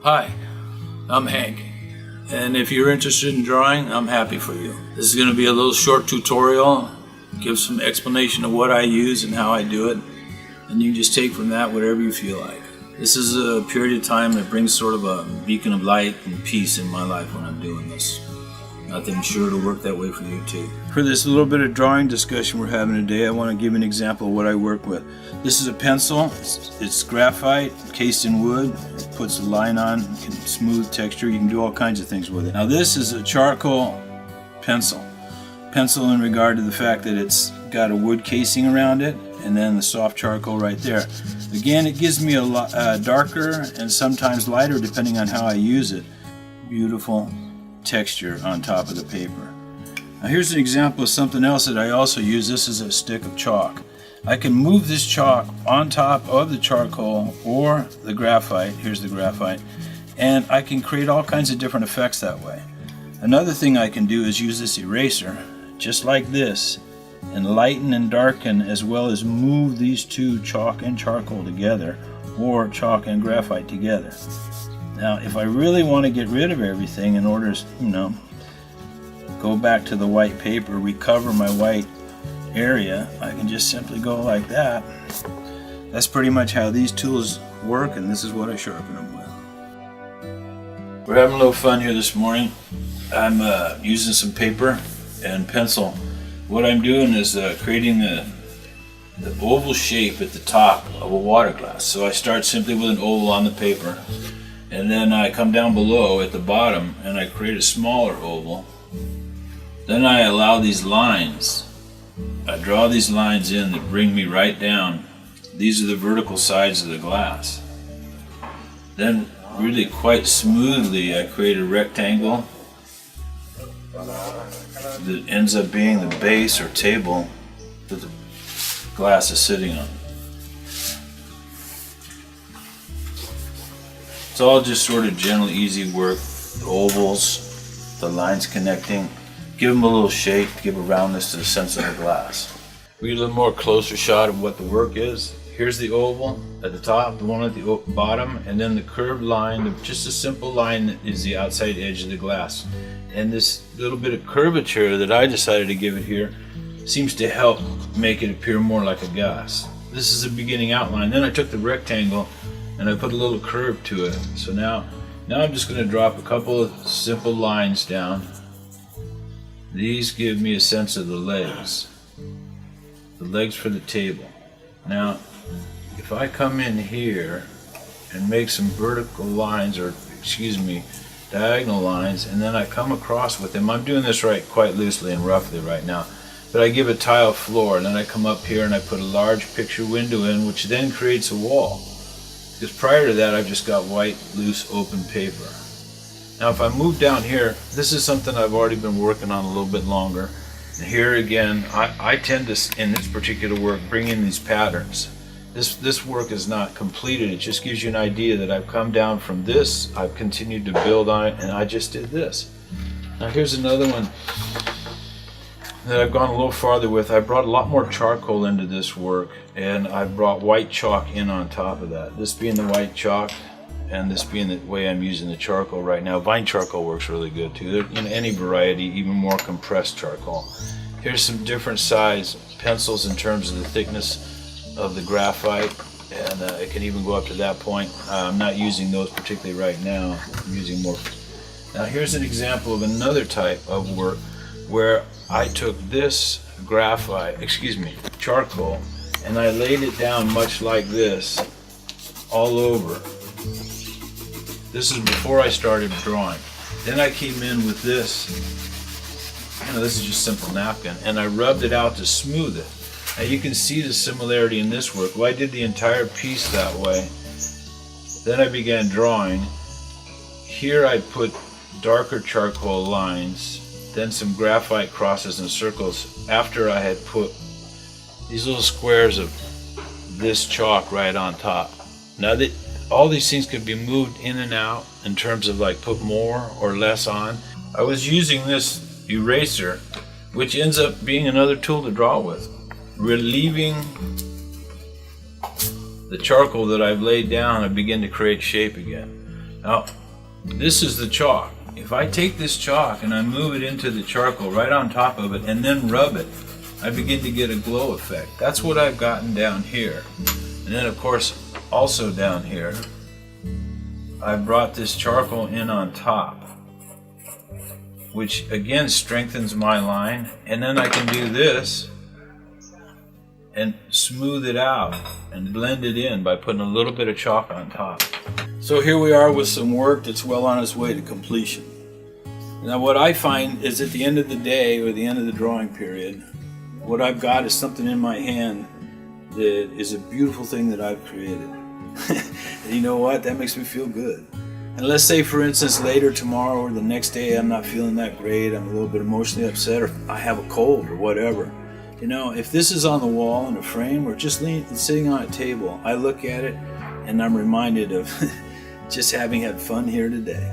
Hi, I'm Hank, and if you're interested in drawing, I'm happy for you. This is going to be a little short tutorial, give some explanation of what I use and how I do it, and you can just take from that whatever you feel like. This is a period of time that brings sort of a beacon of light and peace in my life when I'm doing this. I think I'm sure it'll work that way for you too. For this little bit of drawing discussion we're having today, I want to give an example of what I work with. This is a pencil. It's graphite, cased in wood. It puts a line on, can smooth texture. You can do all kinds of things with it. Now this is a charcoal pencil. Pencil in regard to the fact that it's got a wood casing around it, and then the soft charcoal right there. Again, it gives me a darker and sometimes lighter depending on how I use it. Beautiful texture on top of the paper. Now here's an example of something else that I also use. This is a stick of chalk. I can move this chalk on top of the charcoal or the graphite. Here's the graphite. And I can create all kinds of different effects that way. Another thing I can do is use this eraser, just like this, and lighten and darken as well as move these two, chalk and charcoal together, or chalk and graphite together. Now, if I really want to get rid of everything in order to, go back to the white paper, recover my white area, I can just simply go like that. That's pretty much how these tools work, and this is what I sharpen them with. We're having a little fun here this morning. I'm using some paper and pencil. What I'm doing is creating the oval shape at the top of a water glass. So I start simply with an oval on the paper, and then I come down below at the bottom and I create a smaller oval. Then I allow these lines. I draw these lines in that bring me right down. These are the vertical sides of the glass. Then really quite smoothly I create a rectangle that ends up being the base or table that the glass is sitting on. It's all just sort of gentle, easy work. The ovals, the lines connecting. Give them a little shape, give a roundness to the center of the glass. We get a little more closer shot of what the work is. Here's the oval at the top, the one at the bottom, and then the curved line, just a simple line that is the outside edge of the glass. And this little bit of curvature that I decided to give it here seems to help make it appear more like a glass. This is a beginning outline. Then I took the rectangle and I put a little curve to it. So now I'm just going to drop a couple of simple lines down. These give me a sense of the legs for the table. Now, if I come in here and make some vertical lines, or diagonal lines, and then I come across with them, I'm doing this quite loosely and roughly right now, but I give a tile floor, and then I come up here and I put a large picture window in, which then creates a wall. Because prior to that, I've just got white, loose, open paper. Now if I move down here, this is something I've already been working on a little bit longer. And here again, I tend to, in this particular work, bring in these patterns. This work is not completed, it just gives you an idea that I've come down from this, I've continued to build on it, and I just did this. Now here's another one that I've gone a little farther with. I brought a lot more charcoal into this work, and I brought white chalk in on top of that. This being the white chalk, and this being the way I'm using the charcoal right now. Vine charcoal works really good too. Any variety, even more compressed charcoal. Here's some different size pencils in terms of the thickness of the graphite, and it can even go up to that point. I'm not using those particularly right now. I'm using more. Now here's an example of another type of work where I took this charcoal, and I laid it down much like this all over. This is before I started drawing. Then I came in with this, this is just simple napkin, and I rubbed it out to smooth it. Now you can see the similarity in this work. Well, I did the entire piece that way. Then I began drawing. Here I put darker charcoal lines, then some graphite crosses and circles after I had put these little squares of this chalk right on top. Now all these things could be moved in and out in terms of put more or less on. I was using this eraser, which ends up being another tool to draw with. Relieving the charcoal that I've laid down, I begin to create shape again. Now, this is the chalk. If I take this chalk and I move it into the charcoal right on top of it and then rub it, I begin to get a glow effect. That's what I've gotten down here. And then of course, also down here, I brought this charcoal in on top, which again strengthens my line. And then I can do this and smooth it out and blend it in by putting a little bit of chalk on top. So here we are with some work that's well on its way to completion. Now what I find is at the end of the day or the end of the drawing period, what I've got is something in my hand that is a beautiful thing that I've created. And you know what? That makes me feel good. And let's say, for instance, later tomorrow or the next day I'm not feeling that great, I'm a little bit emotionally upset, or I have a cold or whatever. You know, if this is on the wall in a frame or just sitting on a table, I look at it and I'm reminded of just having had fun here today.